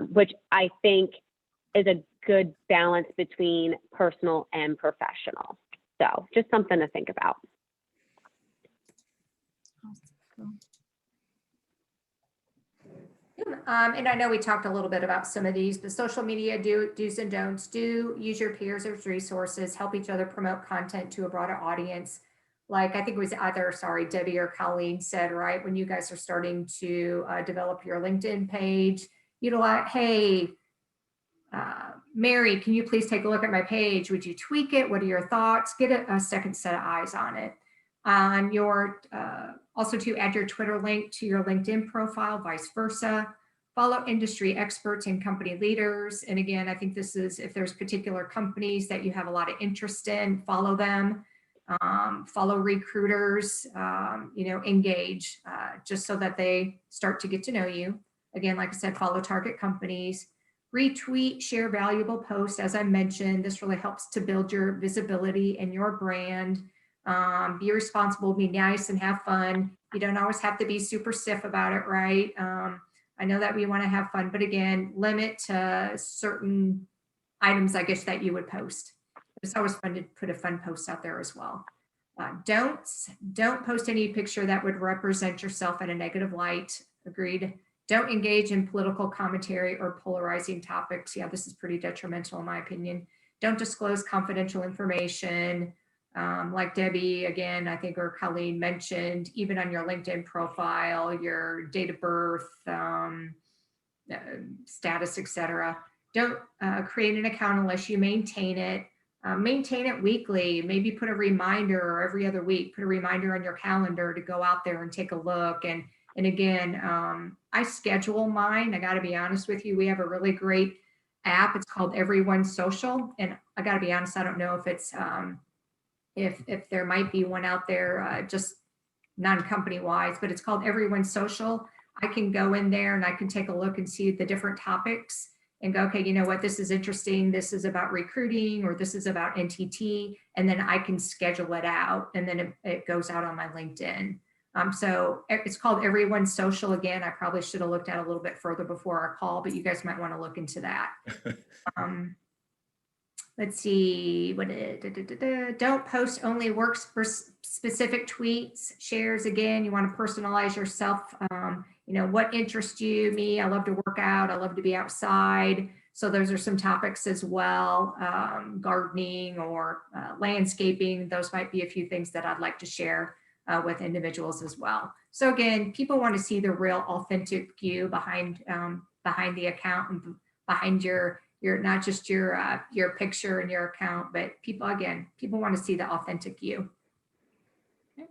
which I think is a good balance between personal and professional. So just something to think about. And I know we talked a little bit about some of these, but social media do's and don'ts. Do use your peers as resources, help each other promote content to a broader audience. Like I think it was either, sorry, Debbie or Colleen said, right, when you guys are starting to develop your LinkedIn page, utilize, hey, Mary, can you please take a look at my page? Would you tweak it? What are your thoughts? Get a second set of eyes on it. On your, also to add your Twitter link to your LinkedIn profile, vice versa. Follow industry experts and company leaders. And again, I think this is, if there's particular companies that you have a lot of interest in, follow them. Follow recruiters, engage just so that they start to get to know you. Again, like I said, follow target companies. Retweet, share valuable posts. As I mentioned, this really helps to build your visibility and your brand. Be responsible, be nice, and have fun. You don't always have to be super stiff about it, right? I know that we want to have fun, but again, limit to certain items, I guess, that you would post. It's always fun to put a fun post out there as well. Don't post any picture that would represent yourself in a negative light. Agreed. Don't engage in political commentary or polarizing topics. Yeah, this is pretty detrimental in my opinion. Don't disclose confidential information. Like Debbie, again, I think, or Colleen mentioned, even on your LinkedIn profile, your date of birth, status, etc. Don't create an account unless you maintain it. Maintain it weekly, maybe put a reminder, or every other week, put a reminder on your calendar to go out there and take a look. And again, I schedule mine. I got to be honest with you. We have a really great app. It's called Everyone Social. And I got to be honest, I don't know if it's, if there might be one out there, just non-company wise, but it's called Everyone Social. I can go in there and I can take a look and see the different topics and go, okay, you know what, this is interesting. This is about recruiting, or this is about NTT. And then I can schedule it out, and then it goes out on my LinkedIn. So it's called Everyone Social. Again, I probably should have looked at a little bit further before our call, but you guys might want to look into that. Let's see, don't post only works for specific tweets, shares. Again, you want to personalize yourself. What interests you? Me, I love to work out. I love to be outside. So those are some topics as well. Gardening or landscaping. Those might be a few things that I'd like to share with individuals as well. So again, people want to see the real authentic you behind the account and behind your not just your picture and your account, but people want to see the authentic you. Okay.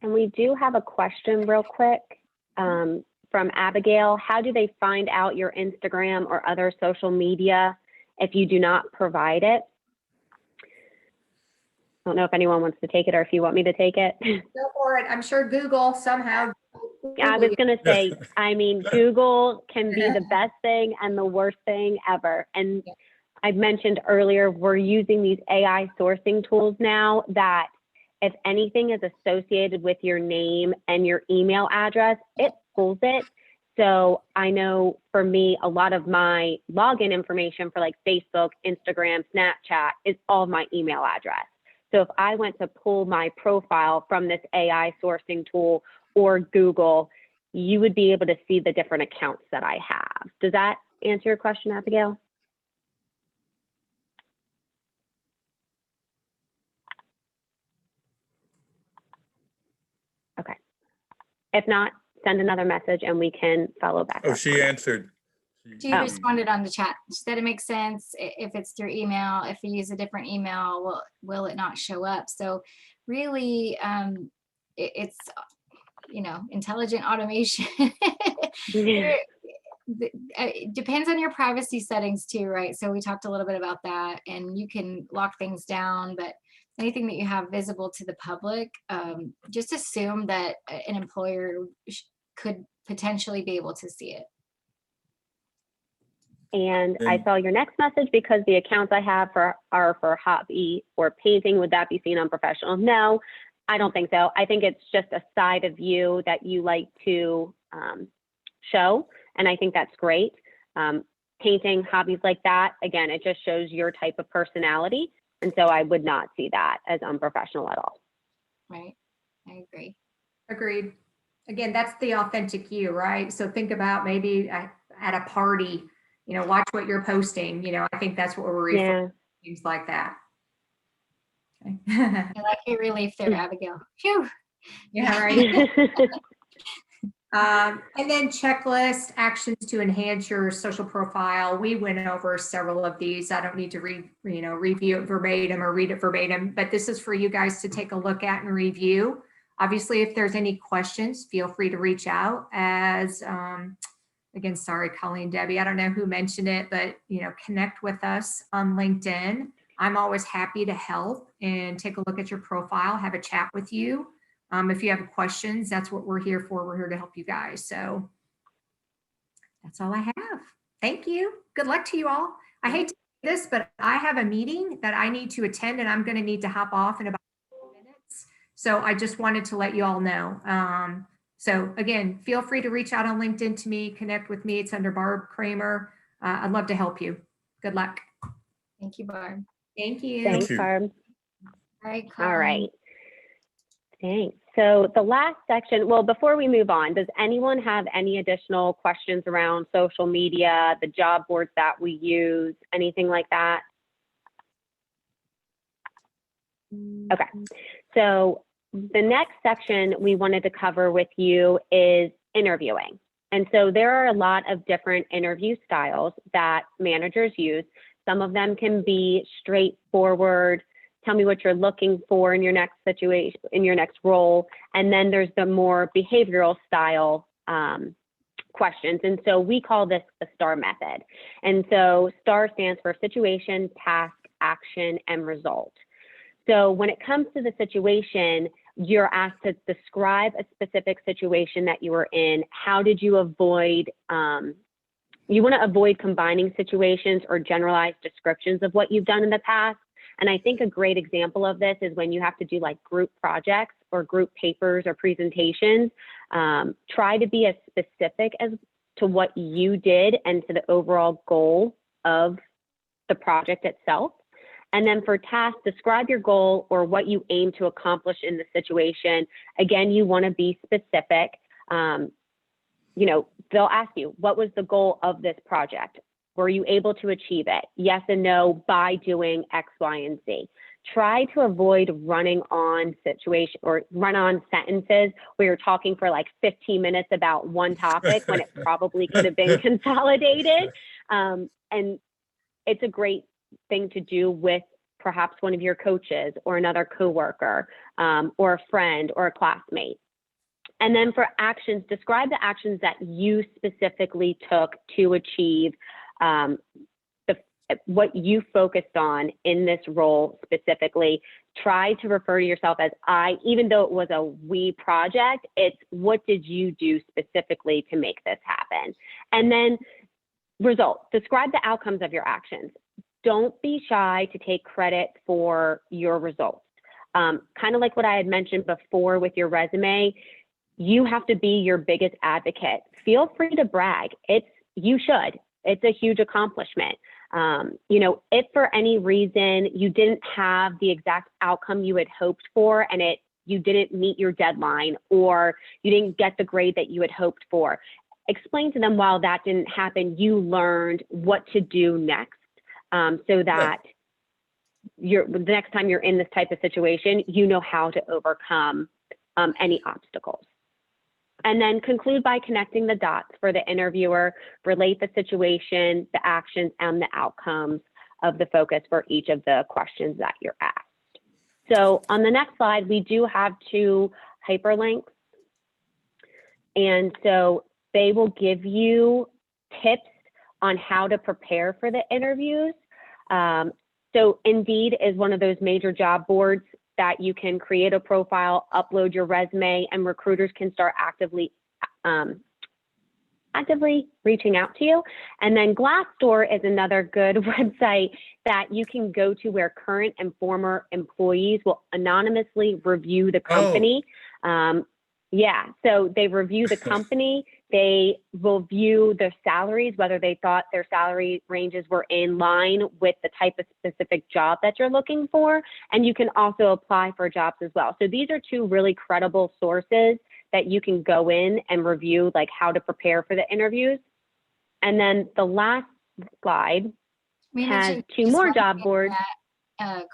And we do have a question real quick from Abigail. How do they find out your Instagram or other social media if you do not provide it? I don't know if anyone wants to take it or if you want me to take it. Go for it. I'm sure Google somehow. I was going to say, I mean, Google can be the best thing and the worst thing ever. And I mentioned earlier, we're using these AI sourcing tools now that if anything is associated with your name and your email address, it pulls it. So I know for me, a lot of my login information for like Facebook, Instagram, Snapchat is all my email address. So if I went to pull my profile from this AI sourcing tool or Google, you would be able to see the different accounts that I have. Does that answer your question, Abigail? Okay. If not, send another message and we can follow back Oh, up. she answered. She responded on the chat. She said it makes sense if it's through email. If you use a different email, will it not show up? So really, it's intelligent automation. It depends on your privacy settings too, right? So we talked a little bit about that, and you can lock things down, but anything that you have visible to the public, just assume that an employer could potentially be able to see it. And I saw your next message because the accounts I have are for hobby or painting. Would that be seen unprofessional? No, I don't think so. I think it's just a side of you that you like to show. And I think that's great. Painting, hobbies like that, again, it just shows your type of personality. And so I would not see that as unprofessional at all. Right, I agree. Agreed. again, that's the authentic you, right? So think about maybe at a party, watch what you're posting. I think that's what we're referring to, things like that. Okay. I like your relief there, Abigail. Phew. Yeah, right. And then checklist actions to enhance your social profile. We went over several of these. I don't need to review it verbatim or read it verbatim, but this is for you guys to take a look at and review. Obviously, if there's any questions, feel free to reach out. As again, sorry, Colleen, Debbie, I don't know who mentioned it, but connect with us on LinkedIn. I'm always happy to help and take a look at your profile, have a chat with you. If you have questions, that's what we're here for. We're here to help you guys. So that's all I have. Thank you. Good luck to you all. I hate to say this, but I have a meeting that I need to attend and I'm going to need to hop off in about 10 minutes. So I just wanted to let you all know. So again, feel free to reach out on LinkedIn to me, connect with me. It's under Barb Kramer. I'd love to help you. Good luck. Thank you, Barb. Thank you. Thanks, you. Barb. All right, All right. Thanks. So the last section, well, before we move on, does anyone have any additional questions around social media, the job boards that we use, anything like that? Okay. So the next section we wanted to cover with you is interviewing. And so there are a lot of different interview styles that managers use. Some of them can be straightforward, tell me what you're looking for in your next situation, in your next role. And then there's the more behavioral style questions. And so we call this the STAR method. And so STAR stands for situation, task, action, and result. So when it comes to the situation, you're asked to describe a specific situation that you were in. How did you avoid, you want to avoid combining situations or generalized descriptions of what you've done in the past. And I think a great example of this is when you have to do like group projects or group papers or presentations. Try to be as specific as to what you did and to the overall goal of the project itself. And then for tasks, describe your goal or what you aim to accomplish in the situation. Again, you want to be specific. They'll ask you, what was the goal of this project? Were you able to achieve it? Yes and no by doing X, Y, and Z. Try to avoid running on sentences where you're talking for like 15 minutes about one topic when it probably could have been consolidated. And it's a great thing to do with perhaps one of your coaches or another coworker or a friend or a classmate. And then for actions, describe the actions that you specifically took to achieve what you focused on in this role specifically. Try to refer to yourself as I, even though it was a we project, it's what did you do specifically to make this happen? And then result, describe the outcomes of your actions. Don't be shy to take credit for your results. Kind of like what I had mentioned before with your resume, you have to be your biggest advocate. Feel free to brag. You should. It's a huge accomplishment. If for any reason you didn't have the exact outcome you had hoped for and you didn't meet your deadline or you didn't get the grade that you had hoped for, explain to them while that didn't happen, you learned what to do next so that the next time you're in this type of situation, you know how to overcome any obstacles. And then conclude by connecting the dots for the interviewer, relate the situation, the actions, and the outcomes of the focus for each of the questions that you're asked. So on the next slide, we do have 2 hyperlinks. And so they will give you tips on how to prepare for the interviews. So Indeed is one of those major job boards that you can create a profile, upload your resume, and recruiters can start actively reaching out to you. And then Glassdoor is another good website that you can go to where current and former employees will anonymously review the company. So they review the company. They will view their salaries, whether they thought their salary ranges were in line with the type of specific job that you're looking for. And you can also apply for jobs as well. So these are 2 really credible sources that you can go in and review like how to prepare for the interviews. And then the last slide has two more job boards.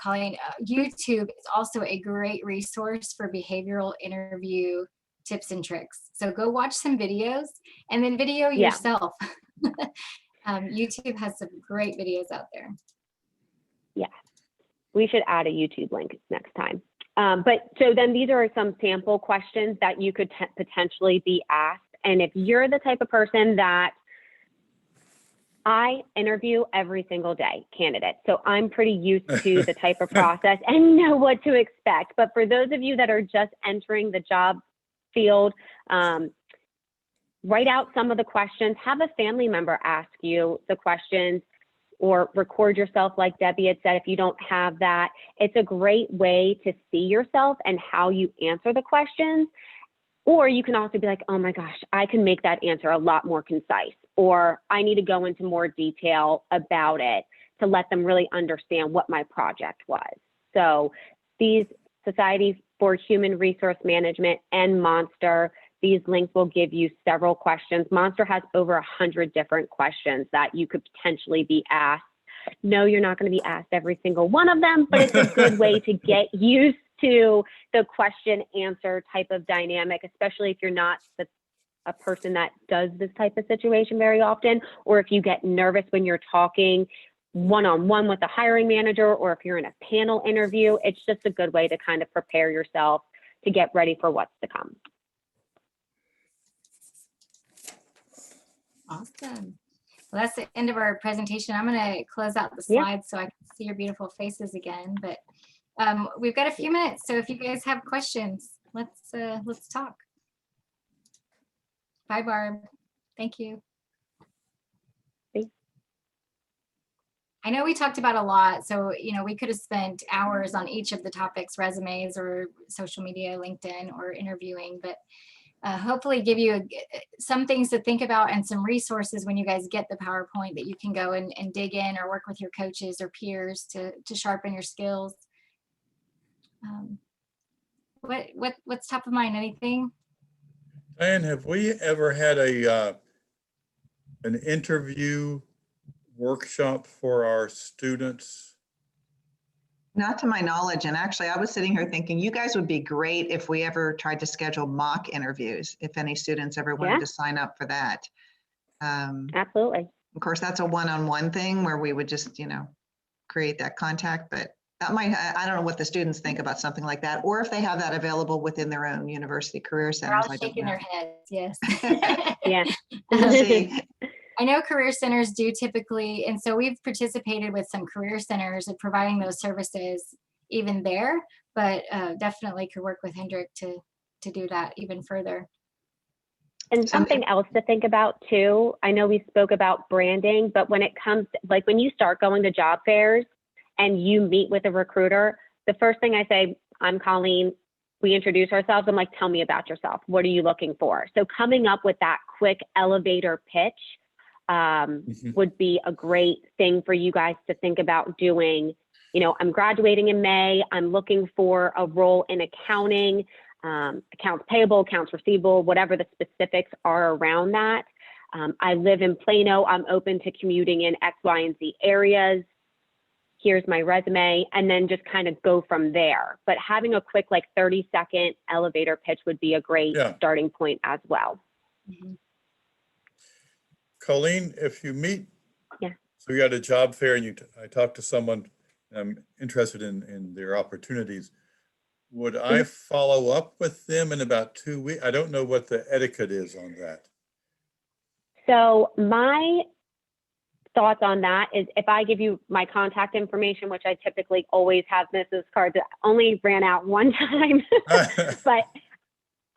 Colleen, YouTube is also a great resource for behavioral interview tips and tricks. So go watch some videos and then video yourself. YouTube has some great videos out there. Yeah, we should add a YouTube link next time. But so then these are some sample questions that you could potentially be asked. And if you're the type of person that I interview every single day candidates, so I'm pretty used to the type of process and know what to expect. But for those of you that are just entering the job field, write out some of the questions, have a family member ask you the questions, or record yourself like Debbie had said if you don't have that. It's a great way to see yourself and how you answer the questions. Or you can also be like, oh my gosh, I can make that answer a lot more concise, or I need to go into more detail about it to let them really understand what my project was. So these Societies for Human Resource Management and Monster, these links will give you several questions. Monster has over 100 different questions that you could potentially be asked. No, you're not going to be asked every single one of them, but it's a good way to get used to the question answer type of dynamic, especially if you're not a person that does this type of situation very often, or if you get nervous when you're talking one-on-one with a hiring manager, or if you're in a panel interview. It's just a good way to kind of prepare yourself to get ready for what's to come. Awesome. Well, that's the end of our presentation. I'm going to close out the slides so I can see your beautiful faces again. But we've got a few minutes, so if you guys have questions, let's talk. Bye, Barb. Thank you. I know we talked about a lot, so we could have spent hours on each of the topics, resumes or social media, LinkedIn, or interviewing, but hopefully give you some things to think about and some resources when you guys get the PowerPoint that you can go and dig in or work with your coaches or peers to sharpen your skills. What's top of mind? Anything? Diane, have we ever had an interview workshop for our students? Not to my knowledge. And actually, I was sitting here thinking you guys would be great if we ever tried to schedule mock interviews, if any students ever wanted to sign up for that. Absolutely. Of course, that's a one-on-one thing where we would just, create that contact, but that might, I don't know what the students think about something like that, or if they have that available within their own university career centers. They're all shaking their heads, yes. Yeah. We'll see. I know career centers do typically, and so we've participated with some career centers of providing those services even there, but definitely could work with Hendrick to do that even further. And something else to think about too, I know we spoke about branding, but when it comes, like when you start going to job fairs and you meet with a recruiter, the first thing I say, I'm Colleen, we introduce ourselves. I'm like, tell me about yourself. What are you looking for? So coming up with that quick elevator pitch would be a great thing for you guys to think about doing. I'm graduating in May. I'm looking for a role in accounting, accounts payable, accounts receivable, whatever the specifics are around that. I live in Plano. I'm open to commuting in X, Y, and Z areas. Here's my resume, and then just kind of go from there. But having a quick 30-second elevator pitch would be a great starting point as well. Mm-hmm. Colleen, if you meet, so you're at a job fair and I talk to someone, I'm interested in their opportunities. Would I follow up with them in about 2 weeks? I don't know what the etiquette is on that. So my thoughts on that is if I give you my contact information, which I typically always have business cards, that only ran out one time, but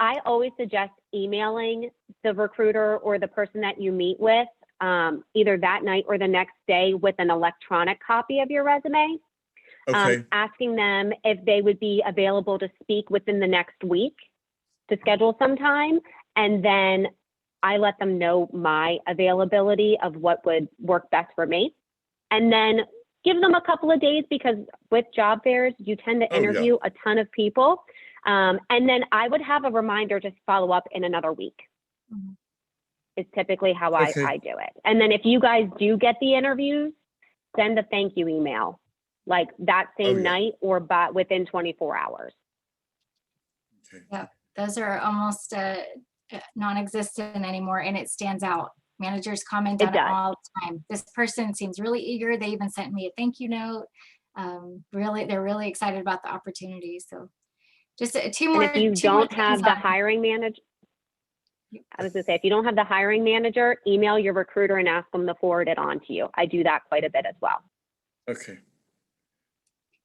I always suggest emailing the recruiter or the person that you meet with either that night or the next day with an electronic copy of your resume. Okay. Asking them if they would be available to speak within the next week to schedule some time. And then I let them know my availability of what would work best for me. And then give them a couple of days, because with job fairs, you tend to interview a ton of people. And then I would have a reminder to follow up in another week. Mhm. Is typically how Okay. I do it. And then if you guys do get the interviews, send a thank you email, like that same yeah. night or within 24 hours. Okay. Those are almost non-existent anymore, and it stands out. Managers comment It on it does. all the time. This person seems really eager. They even sent me a thank you note. They're really excited about the opportunity. So just two And more. if you two more don't have things the on- hiring manager, I was gonna say, if you don't have the hiring manager, email your recruiter and ask them to forward it on to you. I do that quite a bit as well. Okay.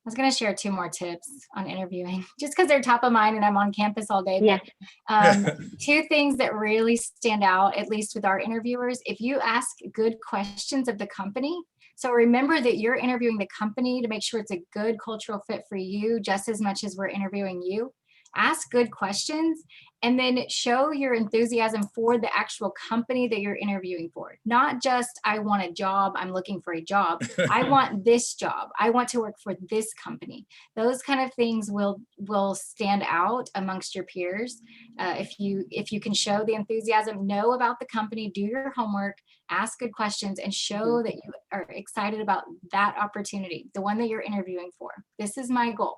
I was going to share two more tips on interviewing, just because they're top of mind and I'm on campus all day. Yeah. But, two things that really stand out, at least with our interviewers, if you ask good questions of the company. So remember that you're interviewing the company to make sure it's a good cultural fit for you, just as much as we're interviewing you. Ask good questions and then show your enthusiasm for the actual company that you're interviewing for. Not just, I want a job, I'm looking for a job. I want this job. I want to work for this company. Those kind of things will stand out amongst your peers. If you can show the enthusiasm, know about the company, do your homework, ask good questions, and show that you are excited about that opportunity, the one that you're interviewing for. This is my goal.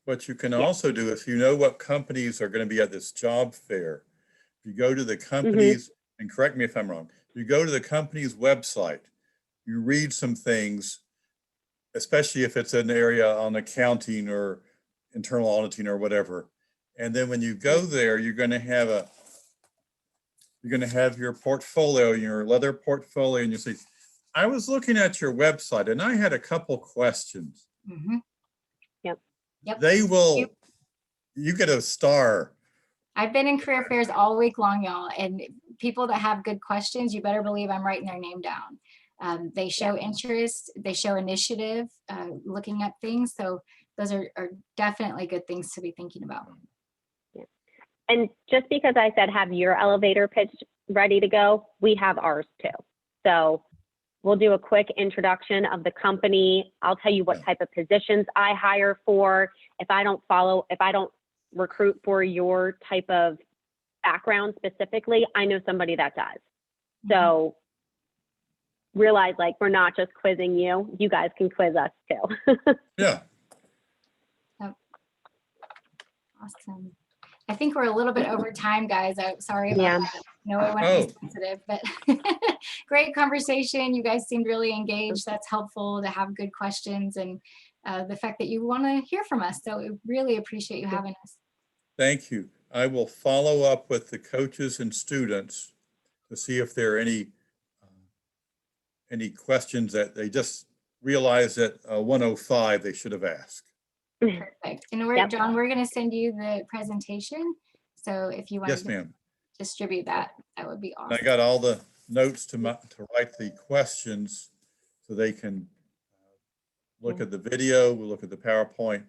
What you can also do, if you know what companies are going to be at this job fair, if you go to the companies, and correct me if I'm wrong, you go to the company's website, you read some things, especially if it's an area on accounting or internal auditing or whatever. And then when you go there, you're going to have your portfolio, your leather portfolio, and you say, I was looking at your website and I had a couple questions. Mm-hmm. Yep. They will, you get a star. I've been in career fairs all week long, y'all, and people that have good questions, you better believe I'm writing their name down. They show interest, they show initiative, looking at things. So those are definitely good things to be thinking about. Yeah. And just because I said have your elevator pitch ready to go, we have ours too. So we'll do a quick introduction of the company. I'll tell you what type of positions I hire for. If I don't recruit for your type of background specifically, I know somebody that does. So realize, like, we're not just quizzing you. You guys can quiz us too. Yeah. Awesome. I think we're a little bit over time, guys. I'm sorry about that. No, I want to be sensitive, but great conversation. You guys seemed really engaged. That's helpful to have good questions and the fact that you want to hear from us. So we really appreciate you having us. Thank you. I will follow up with the coaches and students to see if there are any questions that they just realized at 105 they should have asked. Perfect. And John, we're going to send you the presentation. So if you want to distribute that, that would be awesome. And I got all the notes to write the questions so they can look at the video, we'll look at the PowerPoint,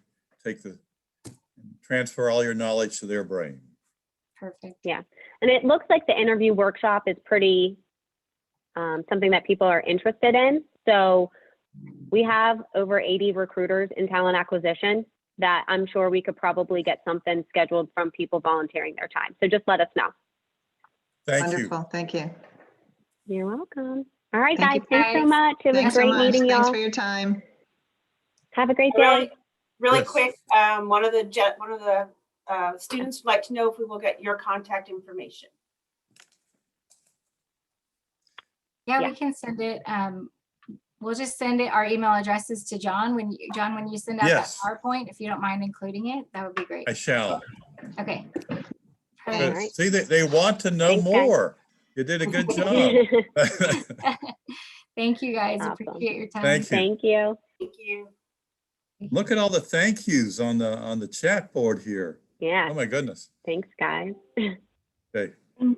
transfer all your knowledge to their brain. Perfect. Yeah. And it looks like the interview workshop is pretty something that people are interested in. So we have over 80 recruiters in talent acquisition that I'm sure we could probably get something scheduled from people volunteering their time. So just let us know. Wonderful. Thank you. You're welcome. All right, guys. Thank Thanks so much. It was great meeting y'all. Thanks for your time. Have a great day. Really quick, one of the students would like to know if we will get your contact information. Yeah, we can send it. We'll just send it, our email addresses to John. When you send out that PowerPoint, if you don't mind including it, that would be great. I shall. Okay. Right. See, they want to know more. You did a good job. Thank you, guys. Awesome. Appreciate your time. Thank you. Thank you. Thank you. Look at all the thank yous on the chat board here. Yeah. Oh my goodness. Thanks, guys. Okay. Thank you.